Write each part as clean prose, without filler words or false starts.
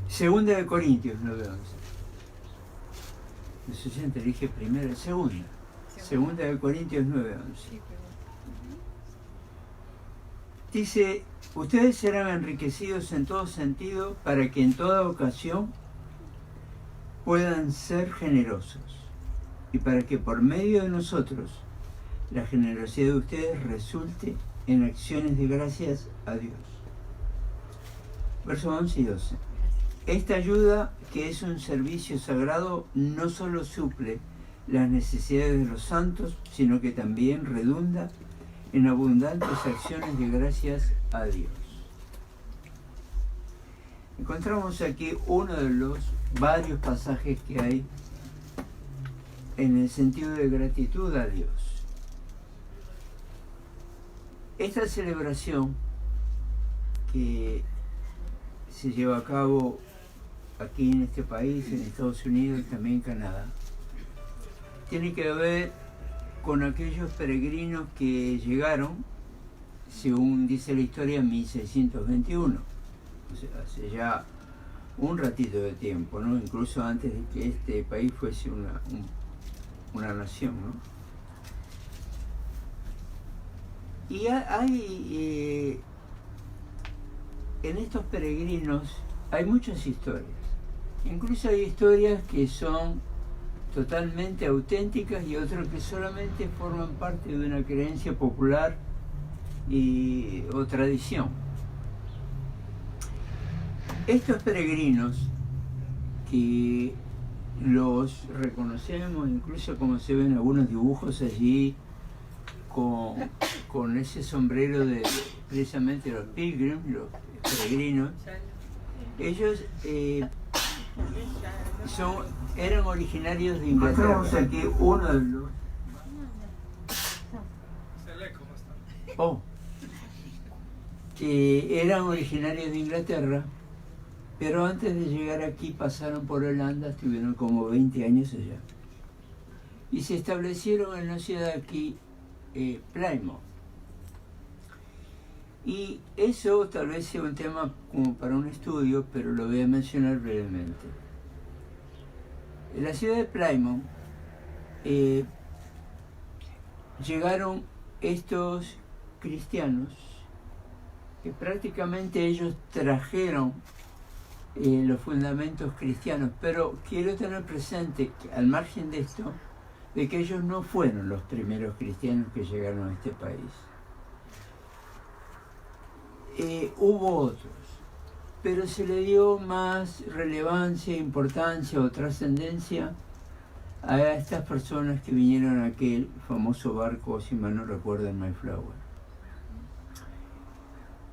Segunda de Corintios 9:11. No sé si te dije primera, segunda. Segunda de Corintios 9:11. Dice, ustedes serán enriquecidos en todo sentido para que en toda ocasión puedan ser generosos y para que por medio de nosotros la generosidad de ustedes resulte en acciones de gracias a Dios. Versos 11 y 12. Esta ayuda, que es un servicio sagrado, no solo suple las necesidades de los santos, sino que también redunda en abundantes acciones de gracias a Dios. Encontramos aquí uno de los varios pasajes que hay en el sentido de gratitud a Dios. Esta celebración que se lleva a cabo aquí en este país, en Estados Unidos y también en Canadá, tiene que ver con aquellos peregrinos que llegaron, según dice la historia, en 1621, o sea, hace ya un ratito de tiempo, ¿no? Incluso antes de que este país fuese una nación, ¿no? Y hay en estos peregrinos hay muchas historias, incluso hay historias que son totalmente auténticas y otras que solamente forman parte de una creencia popular o tradición. Estos peregrinos, que los reconocemos incluso como se ven algunos dibujos allí con ese sombrero de precisamente los pilgrims, los peregrinos, ellos eran originarios de Inglaterra. Aquí uno de los... eran originarios de Inglaterra, pero antes de llegar aquí pasaron por Holanda, estuvieron como 20 años allá. Y se establecieron en la ciudad aquí, Plymouth. Y eso tal vez sea un tema como para un estudio, pero lo voy a mencionar brevemente. En la ciudad de Plymouth llegaron estos cristianos que prácticamente ellos trajeron los fundamentos cristianos, pero quiero tener presente que, al margen de esto, de que ellos no fueron los primeros cristianos que llegaron a este país. Hubo otros, pero se le dio más relevancia, importancia o trascendencia a estas personas que vinieron a aquel famoso barco, si mal no recuerdo, en Mayflower.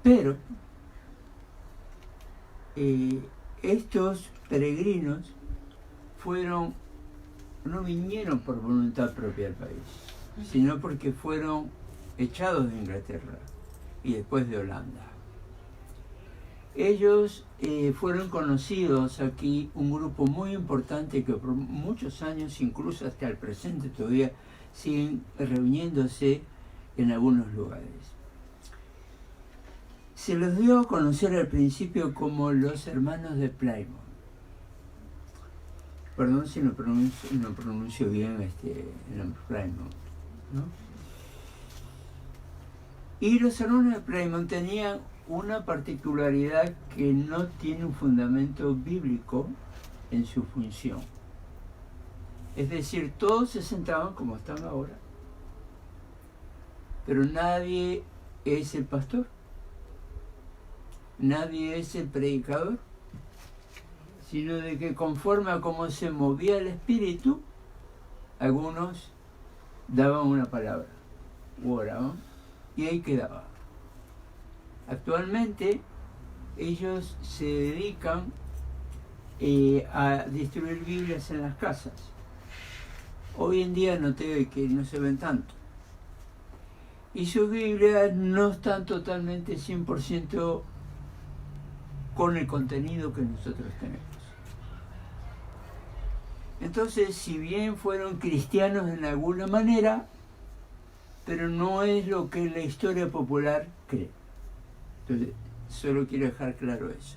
Pero estos peregrinos no vinieron por voluntad propia al país, sino porque fueron echados de Inglaterra y después de Holanda. Ellos fueron conocidos aquí, un grupo muy importante que por muchos años, incluso hasta el presente, todavía siguen reuniéndose en algunos lugares. Se los dio a conocer al principio como los hermanos de Plymouth. Perdón si no pronuncio bien el nombre Plymouth, ¿no? Y los hermanos de Plymouth tenían una particularidad que no tiene un fundamento bíblico en su función. Es decir, todos se sentaban como están ahora, pero nadie es el pastor, nadie es el predicador, sino de que conforme a cómo se movía el espíritu, algunos daban una palabra u oraban y ahí quedaba. Actualmente ellos se dedican a distribuir Biblias en las casas. Hoy en día noté que no se ven tanto. Y sus Biblias no están totalmente 100% con el contenido que nosotros tenemos. Entonces, si bien fueron cristianos en alguna manera, pero no es lo que la historia popular cree. Entonces, solo quiero dejar claro eso.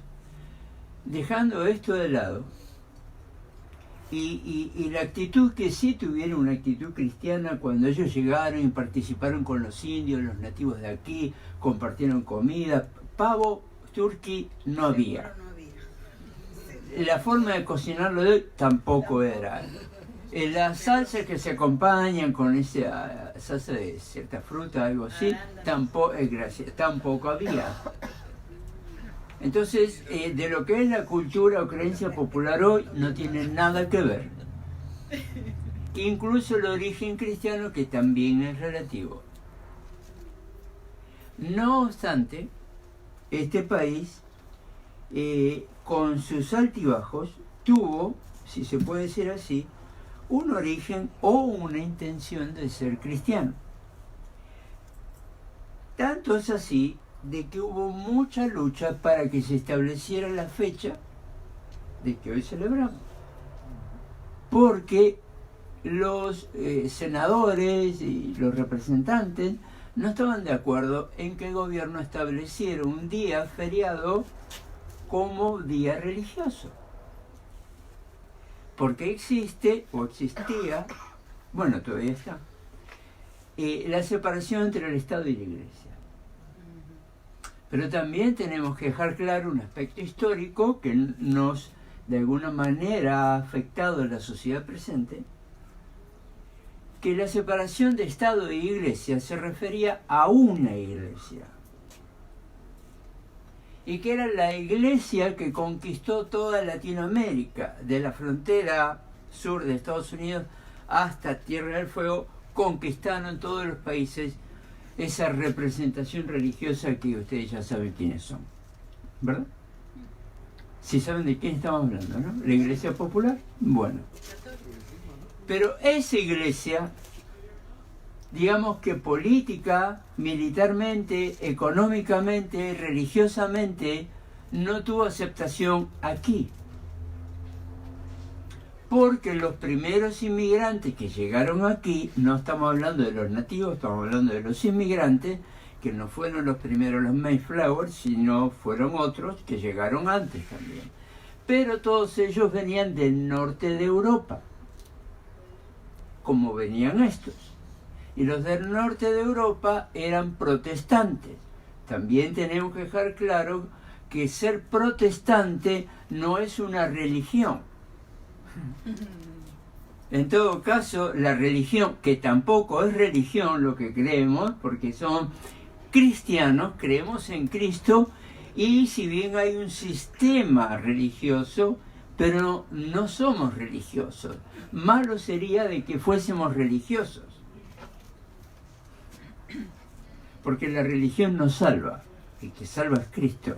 dejando esto de lado, y la actitud que sí tuvieron, una actitud cristiana cuando ellos llegaron y participaron con los indios, los nativos de aquí, compartieron comida, pavo, turkey no había. La forma de cocinarlo de hoy tampoco era. Las salsas que se acompañan con esa salsa de cierta fruta, algo así, tampoco había. Entonces, de lo que es la cultura o creencia popular hoy, no tiene nada que ver. Incluso el origen cristiano, que también es relativo. No obstante, este país, con sus altibajos, tuvo, si se puede decir así, un origen o una intención de ser cristiano. Tanto es así de que hubo mucha lucha para que se estableciera la fecha de que hoy celebramos. Porque los senadores y los representantes no estaban de acuerdo en que el gobierno estableciera un día feriado como día religioso. Porque existe, o existía, bueno, todavía está, la separación entre el Estado y la Iglesia. Pero también tenemos que dejar claro un aspecto histórico que nos, de alguna manera, ha afectado a la sociedad presente, que la separación de Estado e Iglesia se refería a una iglesia. Y que era la iglesia que conquistó toda Latinoamérica, de la frontera sur de Estados Unidos hasta Tierra del Fuego, conquistaron todos los países esa representación religiosa que ustedes ya saben quiénes son, ¿verdad? Si saben de quién estamos hablando, ¿no? La Iglesia Popular, bueno. Pero esa iglesia, digamos que política, militarmente, económicamente, religiosamente, no tuvo aceptación aquí. Porque los primeros inmigrantes que llegaron aquí, no estamos hablando de los nativos, estamos hablando de los inmigrantes, que no fueron los primeros los Mayflower, sino fueron otros que llegaron antes también. Pero todos ellos venían del norte de Europa, como venían estos. Y los del norte de Europa eran protestantes. También tenemos que dejar claro que ser protestante no es una religión. En todo caso, la religión, que tampoco es religión lo que creemos, porque son cristianos, creemos en Cristo, y si bien hay un sistema religioso, pero no somos religiosos. Malo sería de que fuésemos religiosos, porque la religión nos salva, el que salva es Cristo.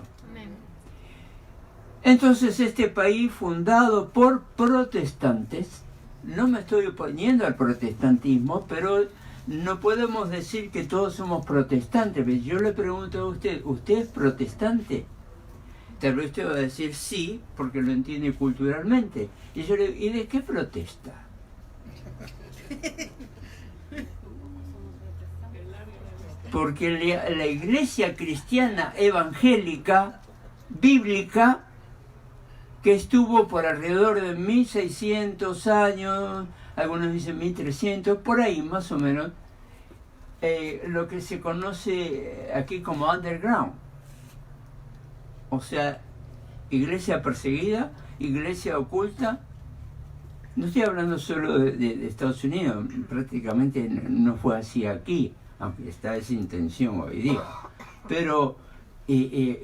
Entonces este país fundado por protestantes, no me estoy oponiendo al protestantismo, pero no podemos decir que todos somos protestantes. Yo le pregunto a usted, ¿usted es protestante? Tal vez usted va a decir sí, porque lo entiende culturalmente. Y yo le digo, ¿y de qué protesta? Porque la iglesia cristiana evangélica, bíblica, que estuvo por alrededor de 1600 años, algunos dicen 1300, por ahí más o menos, lo que se conoce aquí como underground. O sea, iglesia perseguida, iglesia oculta. No estoy hablando solo de Estados Unidos, prácticamente no fue así aquí, aunque está esa intención hoy día. Pero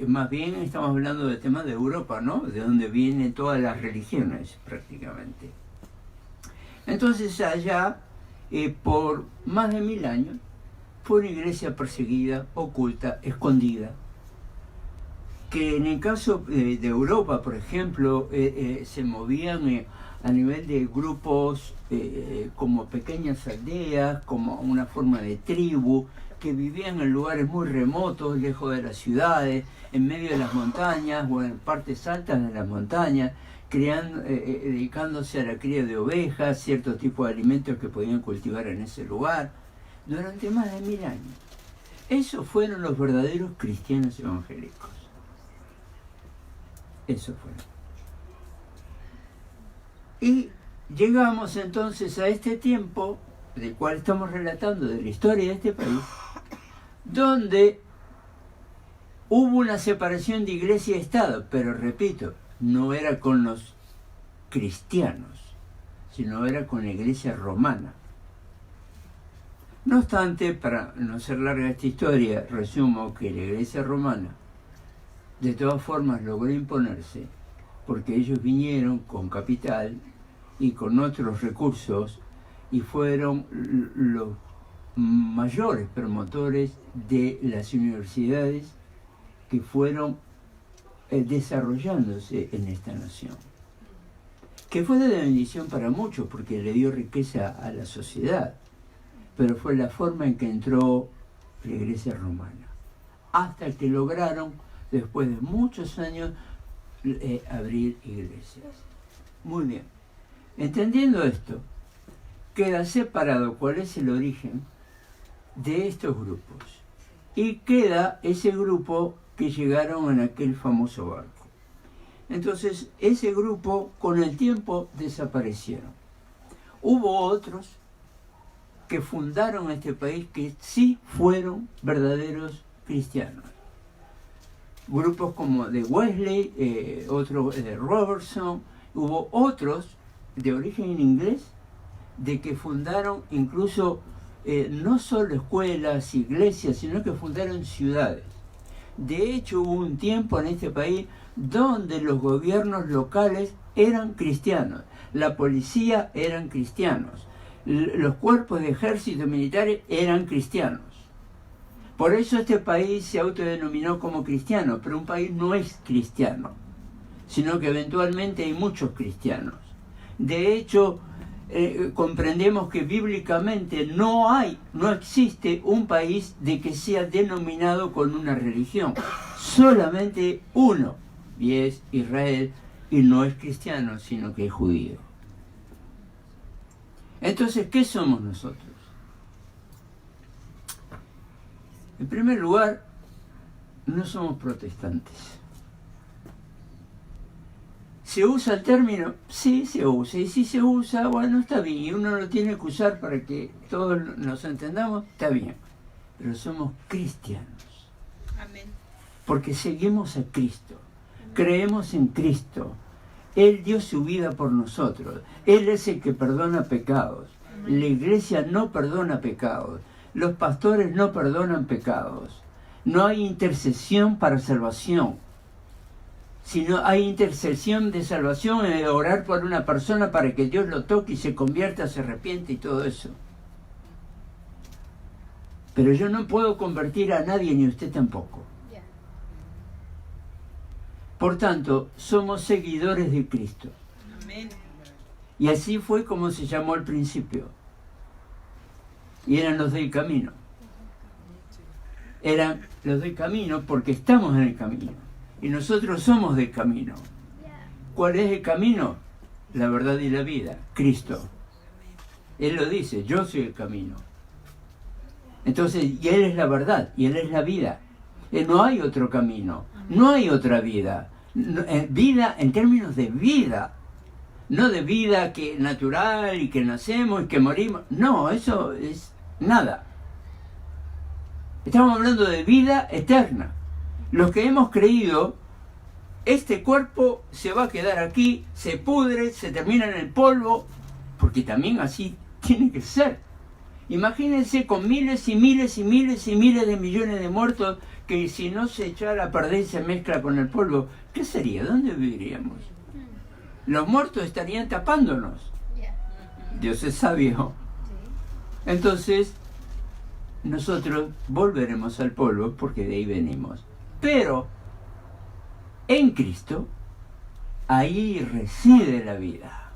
más bien estamos hablando de temas de Europa, ¿no? De donde vienen todas las religiones, prácticamente. Entonces allá, por más de 1000 años, fue una iglesia perseguida, oculta, escondida. Que en el caso de Europa, por ejemplo, se movían a nivel de grupos como pequeñas aldeas, como una forma de tribu, que vivían en lugares muy remotos, lejos de las ciudades, en medio de las montañas o en partes altas de las montañas, dedicándose a la cría de ovejas, ciertos tipos de alimentos que podían cultivar en ese lugar, durante más de 1000 años. Esos fueron los verdaderos cristianos evangélicos. Eso fueron. Y llegamos entonces a este tiempo, del cual estamos relatando, de la historia de este país, donde hubo una separación de iglesia y Estado, pero repito, no era con los cristianos, sino era con la iglesia romana. No obstante, para no ser larga esta historia, resumo que la iglesia romana de todas formas logró imponerse, porque ellos vinieron con capital y con otros recursos y fueron los mayores promotores de las universidades que fueron desarrollándose en esta nación, que fue de bendición para muchos porque le dio riqueza a la sociedad, pero fue la forma en que entró la iglesia romana, hasta que lograron, después de muchos años, abrir iglesias. Muy bien. Entendiendo esto, queda separado cuál es el origen de estos grupos. Y queda ese grupo que llegaron en aquel famoso barco. Entonces, ese grupo con el tiempo desaparecieron. Hubo otros que fundaron este país que sí fueron verdaderos cristianos. Grupos como de Wesley, otros de Robertson, hubo otros de origen inglés de que fundaron incluso no solo escuelas, iglesias, sino que fundaron ciudades. De hecho, hubo un tiempo en este país donde los gobiernos locales eran cristianos, la policía eran cristianos, los cuerpos de ejército militares eran cristianos. Por eso este país se autodenominó como cristiano, pero un país no es cristiano, sino que eventualmente hay muchos cristianos. De hecho, comprendemos que bíblicamente no existe un país de que sea denominado con una religión. Solamente uno, y es Israel, y no es cristiano, sino que es judío. Entonces, ¿qué somos nosotros? En primer lugar, no somos protestantes. ¿Se usa el término? Sí, se usa. Y si se usa, bueno, está bien. Y uno lo tiene que usar para que todos nos entendamos, está bien. Pero somos cristianos. Amén. Porque seguimos a Cristo. Creemos en Cristo. Él dio su vida por nosotros. Él es el que perdona pecados. La iglesia no perdona pecados. Los pastores no perdonan pecados. No hay intercesión para salvación. Sino hay intercesión de salvación, de orar por una persona para que Dios lo toque y se convierta, se arrepiente y todo eso. Pero yo no puedo convertir a nadie, ni usted tampoco. Por tanto, somos seguidores de Cristo. Amén. Y así fue como se llamó al principio. Y eran los del camino. Eran los del camino porque estamos en el camino. Y nosotros somos del camino. ¿Cuál es el camino? La verdad y la vida. Cristo. Él lo dice, yo soy el camino. Entonces, y Él es la verdad, y Él es la vida. No hay otro camino, no hay otra vida. Vida en términos de vida. No de vida que natural y que nacemos y que morimos. No, eso es nada. Estamos hablando de vida eterna. Los que hemos creído, este cuerpo se va a quedar aquí, se pudre, se termina en el polvo, porque también así tiene que ser. Imagínense con miles y miles y miles y miles de millones de muertos que si no se echara a perder y se mezcla con el polvo, ¿qué sería? ¿Dónde viviríamos? Los muertos estarían tapándonos. Dios es sabio. Entonces, nosotros volveremos al polvo porque de ahí venimos. Pero, en Cristo, ahí reside la vida.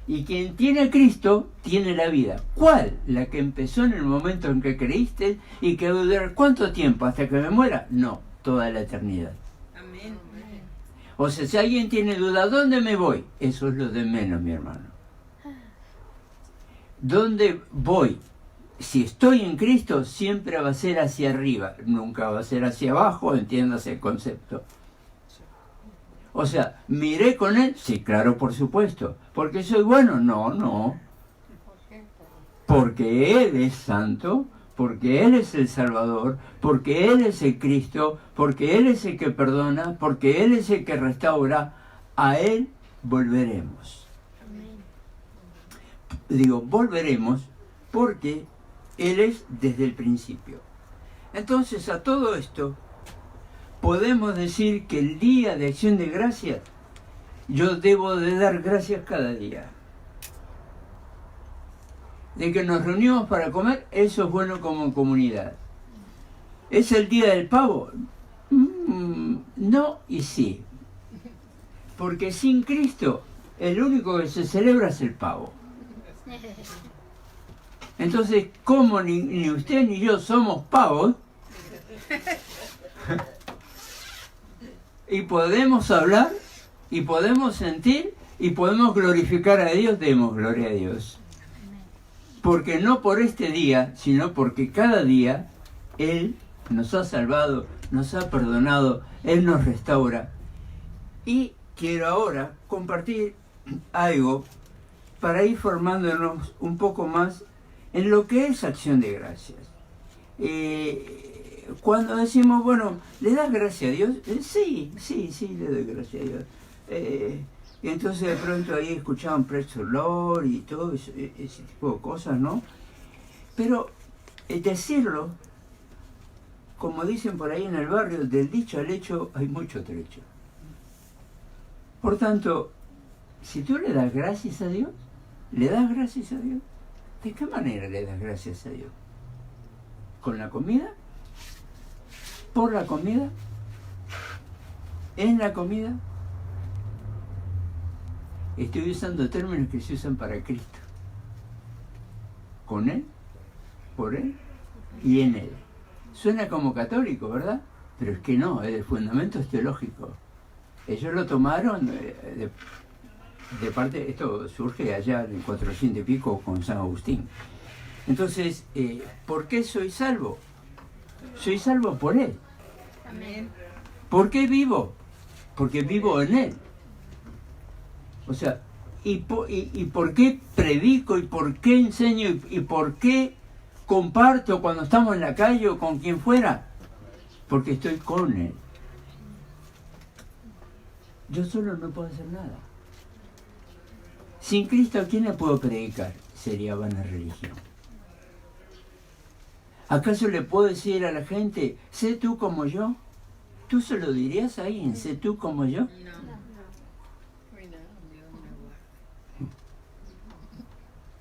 Y quien tiene a Cristo, tiene la vida. ¿Cuál? La que empezó en el momento en que creíste y que va a durar ¿cuánto tiempo? ¿Hasta que me muera? No, toda la eternidad. Amén. O sea, si alguien tiene duda, ¿dónde me voy? Eso es lo de menos, mi hermano. ¿Dónde voy? Si estoy en Cristo, siempre va a ser hacia arriba, nunca va a ser hacia abajo, entiéndase el concepto. O sea, ¿me iré con Él? Sí, claro, por supuesto. ¿Porque soy bueno? No, no. Porque Él es santo, porque Él es el Salvador, porque Él es el Cristo, porque Él es el que perdona, porque Él es el que restaura. A Él volveremos. Digo, volveremos porque Él es desde el principio. Entonces, a todo esto, podemos decir que el día de Acción de Gracias, yo debo de dar gracias cada día. De que nos reunimos para comer, eso es bueno como comunidad. ¿Es el día del pavo? No y sí. Porque sin Cristo, el único que se celebra es el pavo. Entonces, como ni usted ni yo somos pavos, y podemos hablar, y podemos sentir, y podemos glorificar a Dios, demos gloria a Dios. Porque no por este día, sino porque cada día Él nos ha salvado, nos ha perdonado, Él nos restaura. Y quiero ahora compartir algo para ir formándonos un poco más en lo que es acción de gracias. Cuando decimos, bueno, ¿le das gracias a Dios? Sí, le doy gracias a Dios. Y entonces de pronto ahí escuchaban Praise the Lord y todo ese tipo de cosas, ¿no? Pero decirlo, como dicen por ahí en el barrio, del dicho al hecho hay mucho trecho. Por tanto, si tú le das gracias a Dios, ¿le das gracias a Dios? ¿De qué manera le das gracias a Dios? ¿Con la comida? ¿Por la comida? ¿En la comida? Estoy usando términos que se usan para Cristo. Con Él, por Él y en Él. Suena como católico, ¿verdad? Pero es que no, el fundamento es teológico. Ellos lo tomaron de parte, esto surge allá en 400 y pico con San Agustín. Entonces, ¿por qué soy salvo? Soy salvo por Él. Amén. ¿Por qué vivo? Porque vivo en Él. O sea, ¿y por qué predico? ¿Y por qué enseño? ¿Y por qué comparto cuando estamos en la calle o con quien fuera? Porque estoy con Él. Yo solo no puedo hacer nada. Sin Cristo, ¿a quién le puedo predicar? Sería vana religión. ¿Acaso le puedo decir a la gente, sé tú como yo? ¿Tú se lo dirías a alguien, sé tú como yo?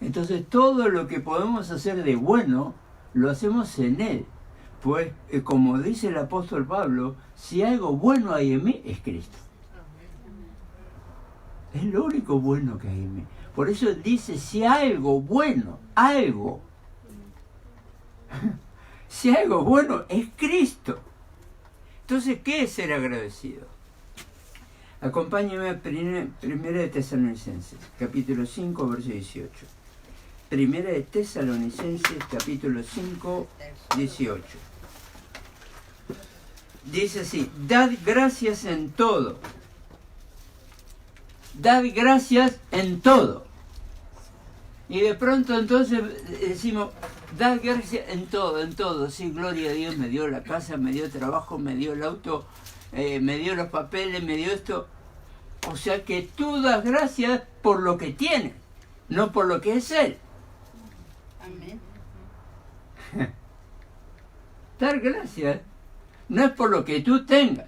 Entonces todo lo que podemos hacer de bueno, lo hacemos en Él. Pues, como dice el apóstol Pablo, si algo bueno hay en mí, es Cristo. Es lo único bueno que hay en mí. Por eso dice, si algo bueno, algo. Si algo bueno, es Cristo. Entonces, ¿qué es ser agradecido? Acompáñenme a Primera de Tesalonicenses, capítulo 5, verso 18. Primera de Tesalonicenses, capítulo 5, 18. Dice así, dad gracias en todo. Dad gracias en todo. Y de pronto entonces decimos, dad gracias en todo. Sí, gloria a Dios, me dio la casa, me dio trabajo, me dio el auto, me dio los papeles, me dio esto. O sea que tú das gracias por lo que tienes, no por lo que es Él. Amén. Dar gracias no es por lo que tú tengas.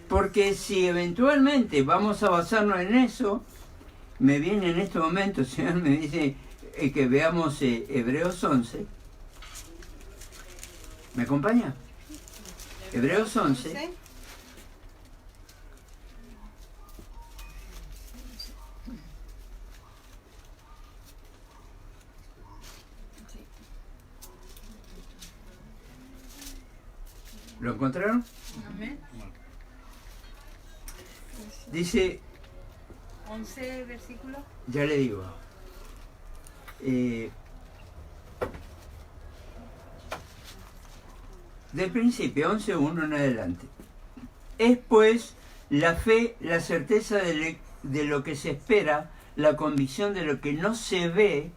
Porque si eventualmente vamos a basarnos en eso, me viene en este momento, el Señor me dice que veamos Hebreos 11. ¿Me acompaña? Hebreos 11. ¿Lo encontraron? Amén. Dice, 11 versículo. ya le digo, del principio, 11.1 en adelante. Es pues La fe, la certeza de lo que se espera, la convicción de lo que no se ve,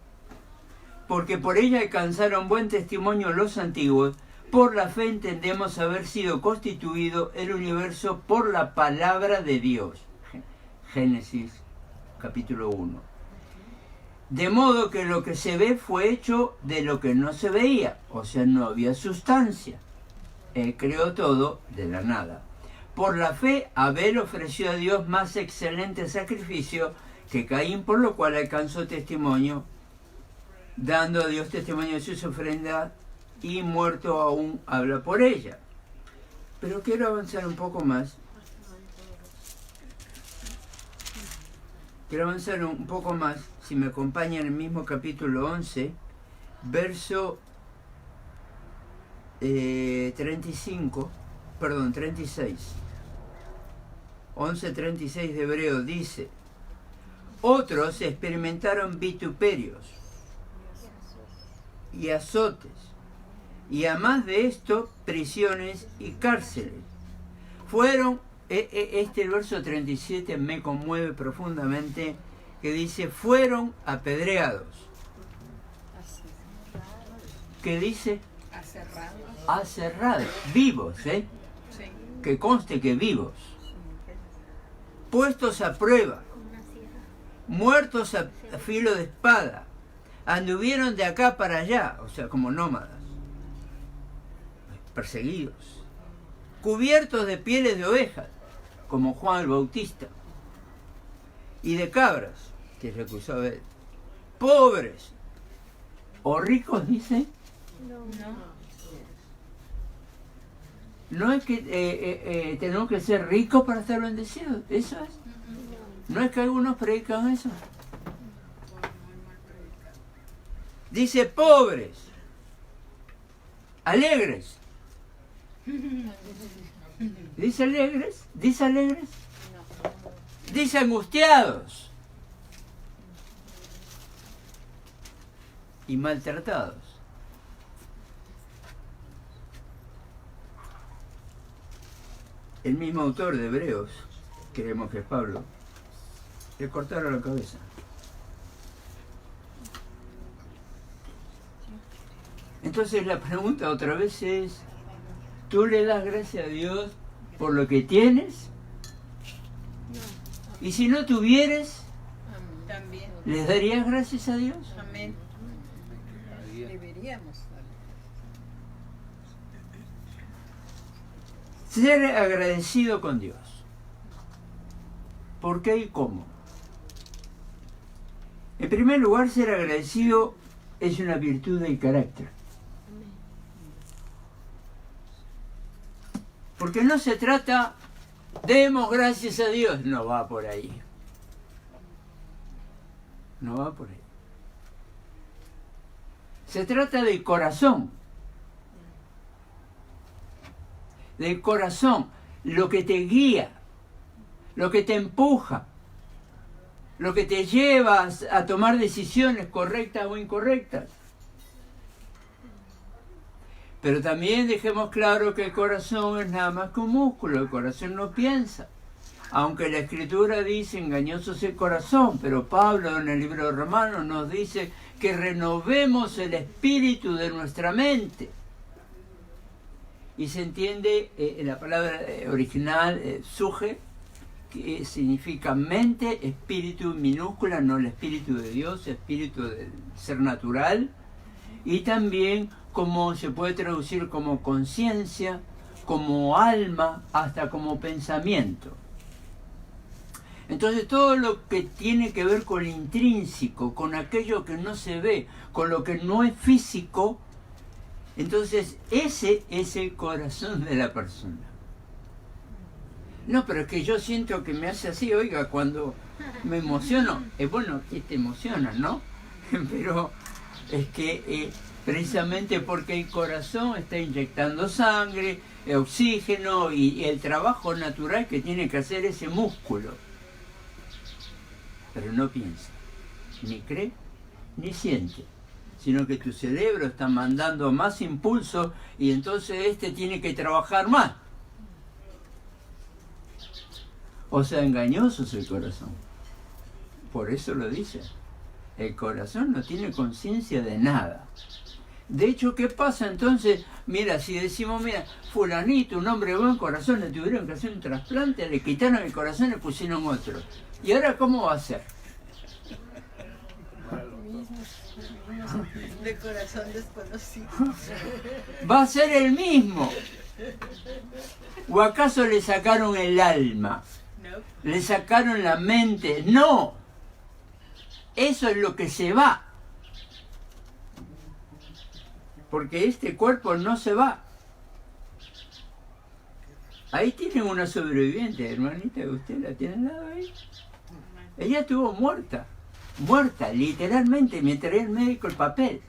porque por ella alcanzaron buen testimonio los antiguos. Por la fe entendemos haber sido constituido el universo por la palabra de Dios. Génesis capítulo 1. De modo que lo que se ve fue hecho de lo que no se veía, o sea, no había sustancia. Él creó todo de la nada. Por la fe, Abel ofreció a Dios más excelente sacrificio que Caín, por lo cual alcanzó testimonio, dando a Dios testimonio de sus ofrendas, y muerto aún habla por ella. Pero quiero avanzar un poco más. Quiero avanzar un poco más, si me acompañan en el mismo capítulo 11, verso 36. 11:36 de Hebreo dice: otros experimentaron vituperios y azotes, y a más de esto, prisiones y cárceles. El verso 37 me conmueve profundamente, que dice, fueron apedreados. ¿Qué dice? Aserrados. Vivos, ¿eh? Sí. Que conste que vivos. Puestos a prueba. Muertos a filo de espada. Anduvieron de acá para allá, o sea, como nómadas. Perseguidos. Cubiertos de pieles de ovejas, como Juan el Bautista, y de cabras, que es lo que usaba él. Pobres o ricos, dice. No es que tenemos que ser ricos para estar bendecidos, eso es. No es que algunos predican eso. Dice pobres, alegres. ¿Dice alegres? ¿Dice alegres? Dice angustiados y maltratados. El mismo autor de Hebreos, creemos que es Pablo, le cortaron la cabeza. Entonces la pregunta otra vez es, ¿tú le das gracias a Dios por lo que tienes? Y si no tuvieres, También. ¿les darías gracias a Dios? Amén. Deberíamos. Ser agradecido con Dios. ¿Por qué y cómo? En primer lugar, ser agradecido es una virtud del carácter. Porque no se trata, demos gracias a Dios, no va por ahí. No va por ahí. Se trata del corazón. Del corazón, lo que te guía, lo que te empuja, lo que te lleva a tomar decisiones correctas o incorrectas. Pero también dejemos claro que el corazón es nada más que un músculo, el corazón no piensa. Aunque la Escritura dice engañoso es el corazón, pero Pablo en el libro de Romanos nos dice que renovemos el espíritu de nuestra mente. Y se entiende en la palabra original, suje, que significa mente, espíritu minúscula, no el espíritu de Dios, espíritu del ser natural, y también como se puede traducir como conciencia, como alma, hasta como pensamiento. Entonces todo lo que tiene que ver con lo intrínseco, con aquello que no se ve, con lo que no es físico, entonces ese es el corazón de la persona. No, pero es que yo siento que me hace así, oiga, cuando me emociono, es bueno que te emocionas, ¿no? Pero es que precisamente porque el corazón está inyectando sangre, oxígeno y el trabajo natural que tiene que hacer ese músculo. Pero no piensa, ni cree, ni siente, sino que tu cerebro está mandando más impulso y entonces tiene que trabajar más. O sea, engañoso es el corazón. Por eso lo dice. El corazón no tiene conciencia de nada. De hecho, ¿qué pasa entonces? Mira, si decimos, mira, fulanito, un hombre de buen corazón, le tuvieron que hacer un trasplante, le quitaron el corazón y le pusieron otro. ¿Y ahora cómo va a ser? De corazón desconocido. Va a ser el mismo. ¿O acaso le sacaron el alma? No. ¿Le sacaron la mente? No. Eso es lo que se va. Porque este cuerpo no se va. Ahí tienen una sobreviviente, hermanita, ¿usted la tiene al lado ahí? Ella estuvo muerta. Muerta, literalmente, me traía el médico el papel.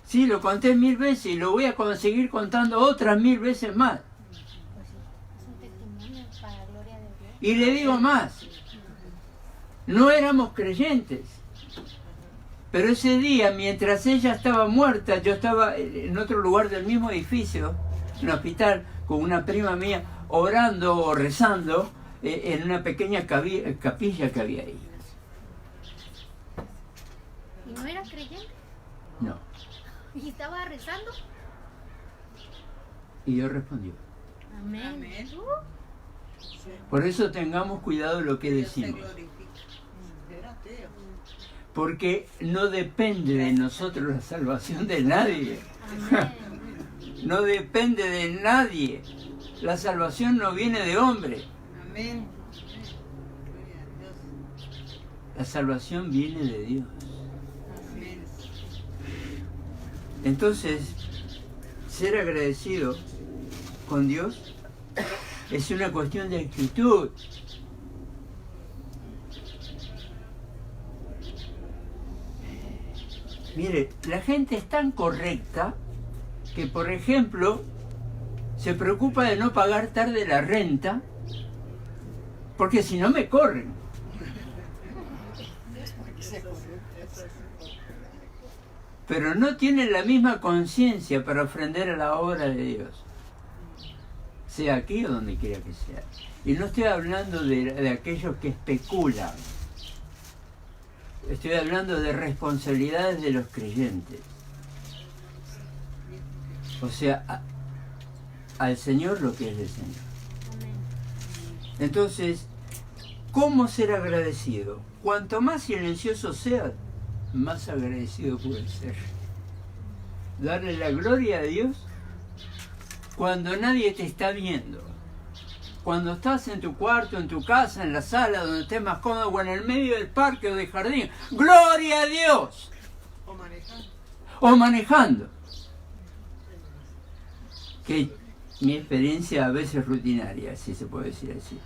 Sí, lo conté 1000 veces y lo voy a seguir contando otras 1000 veces más. Es un testimonio para la gloria de Dios. Y le digo más, no éramos creyentes, pero ese día, mientras ella estaba muerta, yo estaba en otro lugar del mismo edificio, en un hospital, con una prima mía, orando o rezando en una pequeña capilla que había ahí. ¿Y no era creyente? No. ¿Y estaba rezando? Y Dios respondió. Amén. Amén. Por eso tengamos cuidado de lo que Dios se decimos. glorifica. Espérate. Porque no depende de nosotros la salvación de nadie. Amén. No depende de nadie. La salvación no viene de hombre. Amén. Gloria a Dios. La salvación viene de Dios. Amén. Entonces, ser agradecido con Dios es una cuestión de actitud. Mire, la gente es tan correcta que, por ejemplo, se preocupa de no pagar tarde la renta, porque si no me corren. Pero no tienen la misma conciencia para ofrendar a la obra de Dios, sea aquí o donde quiera que sea. Y no estoy hablando de aquellos que especulan. Estoy hablando de responsabilidades de los creyentes. O sea, al Señor lo que es del Señor. Amén. Entonces, ¿cómo ser agradecido? Cuanto más silencioso seas, más agradecido puedes ser. Darle la gloria a Dios cuando nadie te está viendo. Cuando estás en tu cuarto, en tu casa, en la sala, donde estés más cómodo, o en el medio del parque o del jardín. ¡Gloria a Dios! O manejando. O manejando. Que mi experiencia a veces rutinaria, si se puede decir así.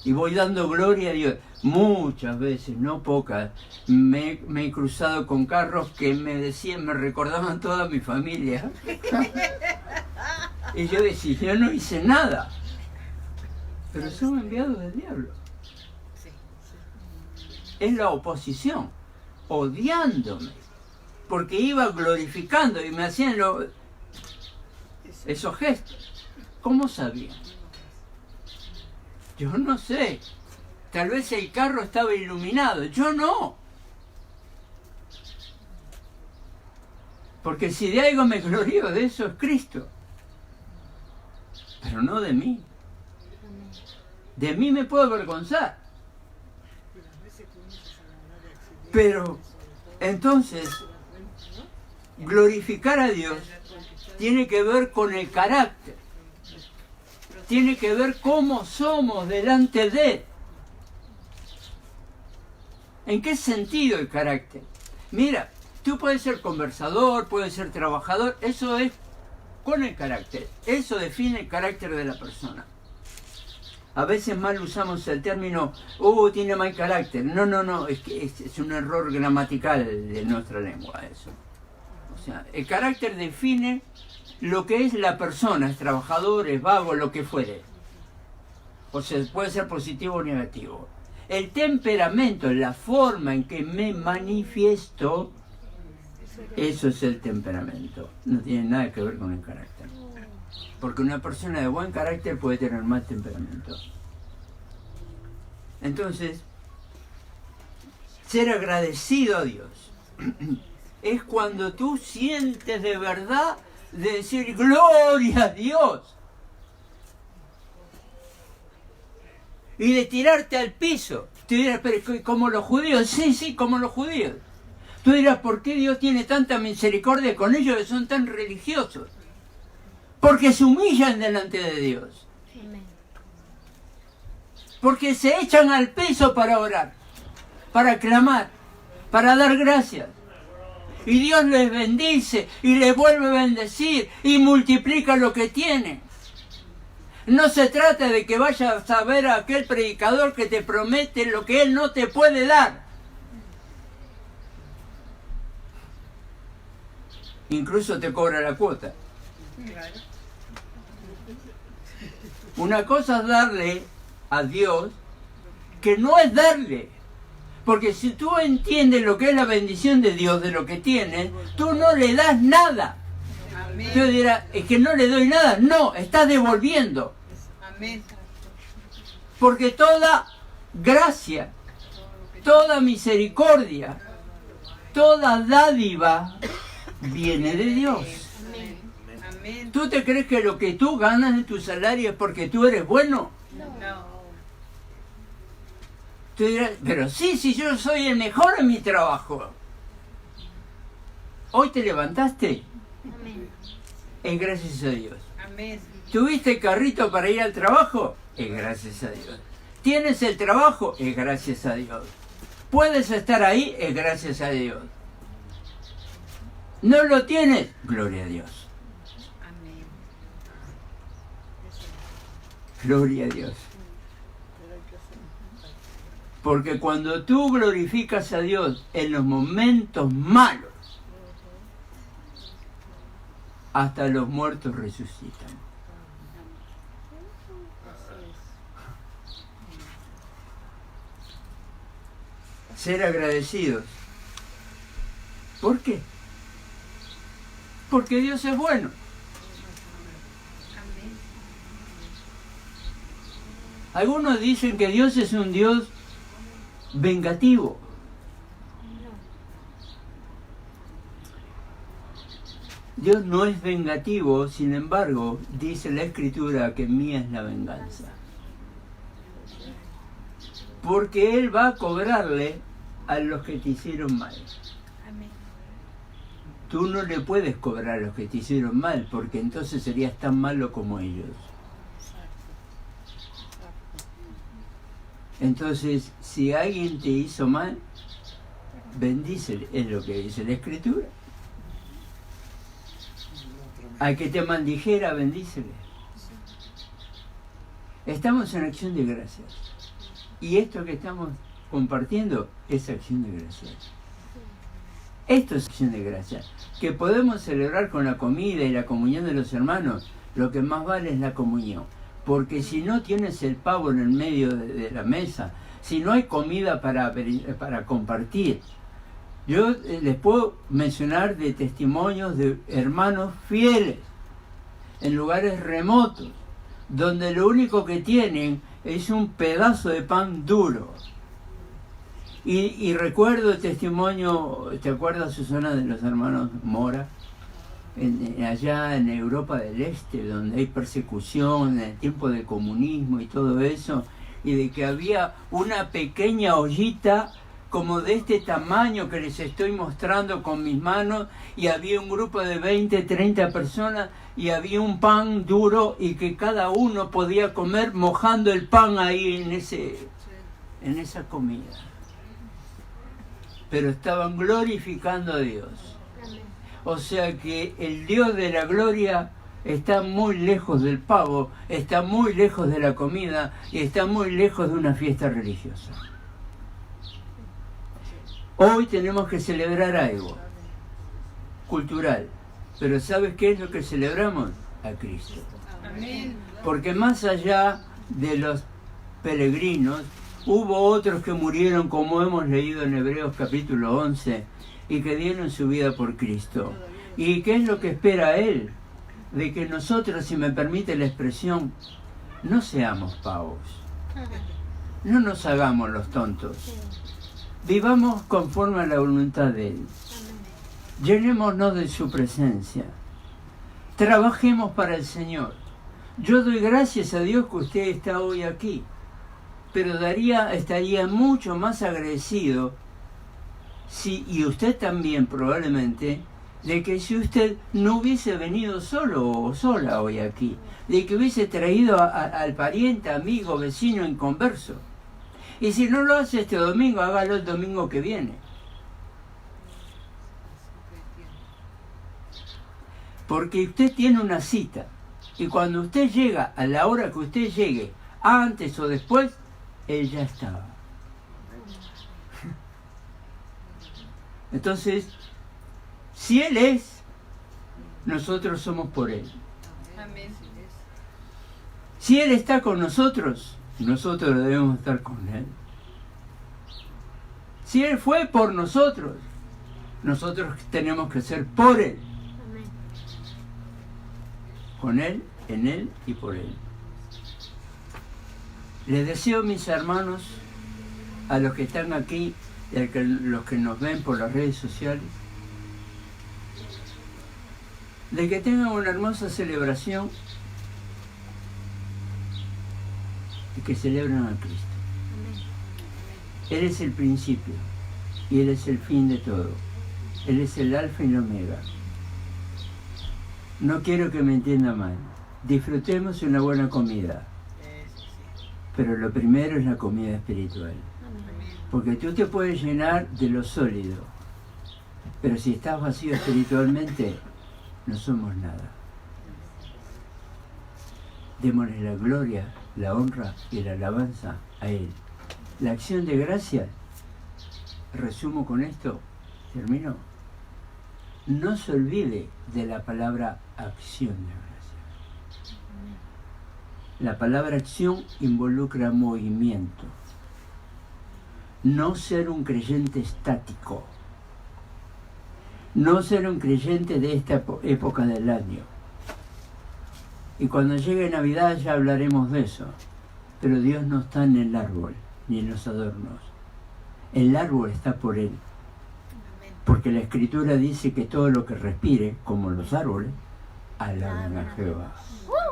Y voy dando gloria a Dios. Muchas veces, no pocas, me he cruzado con carros que me decían, me recordaban toda mi familia. Y yo decía, yo no hice nada. Pero son enviados del diablo. Sí. Es la oposición, odiándome. Porque iba glorificando y me hacían esos gestos. ¿Cómo sabían? Yo no sé. Tal vez el carro estaba iluminado. Yo no. Porque si de algo me glorío de eso es Cristo. Pero no de mí. De mí me puedo avergonzar. Pero entonces, glorificar a Dios tiene que ver con el carácter. Tiene que ver cómo somos delante de Él. ¿En qué sentido el carácter? Mira, tú puedes ser conversador, puedes ser trabajador, eso es con el carácter. Eso define el carácter de la persona. A veces mal usamos el término, tiene mal carácter. No, es que es un error gramatical de nuestra lengua eso. O sea, el carácter define lo que es la persona, es trabajador, es vago, lo que fuere. O sea, puede ser positivo o negativo. El temperamento, la forma en que me manifiesto, eso es el temperamento. No tiene nada que ver con el carácter. Porque una persona de buen carácter puede tener mal temperamento. Entonces, ser agradecido a Dios es cuando tú sientes de verdad de decir gloria a Dios y de tirarte al piso. Tú dirás, pero como los judíos. Sí, como los judíos. Tú dirás, ¿por qué Dios tiene tanta misericordia con ellos que son tan religiosos? Porque se humillan delante de Dios. Amén. Porque se echan al piso para orar, para clamar, para dar gracias. Y Dios les bendice y les vuelve a bendecir y multiplica lo que tienen. No se trata de que vayas a ver a aquel predicador que te promete lo que él no te puede dar. Incluso te cobra la cuota. Claro. Una cosa es darle a Dios, que no es darle. Porque si tú entiendes lo que es la bendición de Dios, de lo que tienes, tú no le das nada. Amén. Tú dirás, es que no le doy nada. No, estás devolviendo. Amén. Porque toda gracia, toda misericordia, toda dádiva viene de Dios. Amén. Amén. ¿Tú te crees que lo que tú ganas de tu salario es porque tú eres bueno? No. Tú dirás, pero sí, yo soy el mejor en mi trabajo. Hoy te levantaste, Amén. es gracias a Dios. Amén. ¿Tuviste carrito para ir al trabajo? Es gracias a Dios. ¿Tienes el trabajo? Es gracias a Dios. ¿Puedes estar ahí? Es gracias a Dios. ¿No lo tienes? Gloria a Dios. Amén. Gloria a Dios. Porque cuando tú glorificas a Dios en los momentos malos, hasta los muertos resucitan. Ser agradecidos. ¿Por qué? Porque Dios es bueno. Amén. Algunos dicen que Dios es un Dios vengativo. Dios no es vengativo, sin embargo, dice la Escritura que mía es la venganza. Porque Él va a cobrarle a los que te hicieron mal. Amén. Tú no le puedes cobrar a los que te hicieron mal, porque entonces serías tan malo como ellos. Entonces, si alguien te hizo mal, bendícele, es lo que dice la Escritura. Al que te maldijera, bendícele. Estamos en acción de gracias. Y esto que estamos compartiendo es acción de gracias. Esto es acción de gracias. Que podemos celebrar con la comida y la comunión de los hermanos, lo que más vale es la comunión. Porque si no tienes el pavo en el medio de la mesa, si no hay comida para compartir, yo les puedo mencionar de testimonios de hermanos fieles en lugares remotos, donde lo único que tienen es un pedazo de pan duro. Y recuerdo el testimonio, ¿te acuerdas, Susana, de los hermanos Mora? Allá en Europa del Este, donde hay persecución, en el tiempo del comunismo y todo eso, y de que había una pequeña ollita como de este tamaño que les estoy mostrando con mis manos, y había un grupo de 20, 30 personas, y había un pan duro, y que cada uno podía comer mojando el pan ahí en esa comida. Pero estaban glorificando a Dios. O sea que el Dios de la gloria está muy lejos del pavo, está muy lejos de la comida y está muy lejos de una fiesta religiosa. Hoy tenemos que celebrar algo cultural, pero ¿sabes qué es lo que celebramos? A Cristo. Amén. Porque más allá de los peregrinos, hubo otros que murieron, como hemos leído en Hebreos capítulo 11, y que dieron su vida por Cristo. ¿Y qué es lo que espera Él? de que nosotros, si me permite la expresión, no seamos pavos. No nos hagamos los tontos. Sí. Vivamos conforme a la voluntad de Él. Amén. Llenémonos de su presencia. Trabajemos para el Señor. Yo doy gracias a Dios que usted está hoy aquí, pero estaría mucho más agradecido, y usted también probablemente, de que si usted no hubiese venido solo o sola hoy aquí, de que hubiese traído al pariente, amigo, vecino, inconverso. Y si no lo hace este domingo, hágalo el domingo que viene. Porque usted tiene una cita. Y cuando usted llega, a la hora que usted llegue, antes o después, Él ya estaba. Entonces, si Él es, nosotros somos por Él. Amén. Si Él está con nosotros, nosotros debemos estar con Él. Si Él fue por nosotros, nosotros tenemos que ser por Él. Amén. Con Él, en Él y por Él. Les deseo, mis hermanos, a los que están aquí y a los que nos ven por las redes sociales, de que tengan una hermosa celebración y que celebren a Cristo. Amén. Él es el principio y Él es el fin de todo. Él es el alfa y el omega. No quiero que me entienda mal. Disfrutemos una buena comida, pero lo primero es la comida espiritual. Amén. Porque tú te puedes llenar de lo sólido, pero si estás vacío espiritualmente, no somos nada. Démosle la gloria, la honra y la alabanza a Él. La acción de gracias, resumo con esto, termino. No se olvide de la palabra acción de gracias. La palabra acción involucra movimiento. No ser un creyente estático. No ser un creyente de esta época del año. Y cuando llegue Navidad ya hablaremos de eso. Pero Dios no está en el árbol, ni en los adornos. El árbol está por Él. Porque la Escritura dice que todo lo que respire, como los árboles, alaban a Jehová.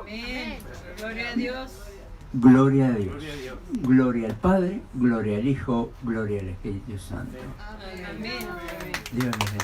Amén. Gloria a Dios. Gloria a Dios. Gloria al Padre, gloria al Hijo, gloria al Espíritu Santo. Amén. Dios les bendiga.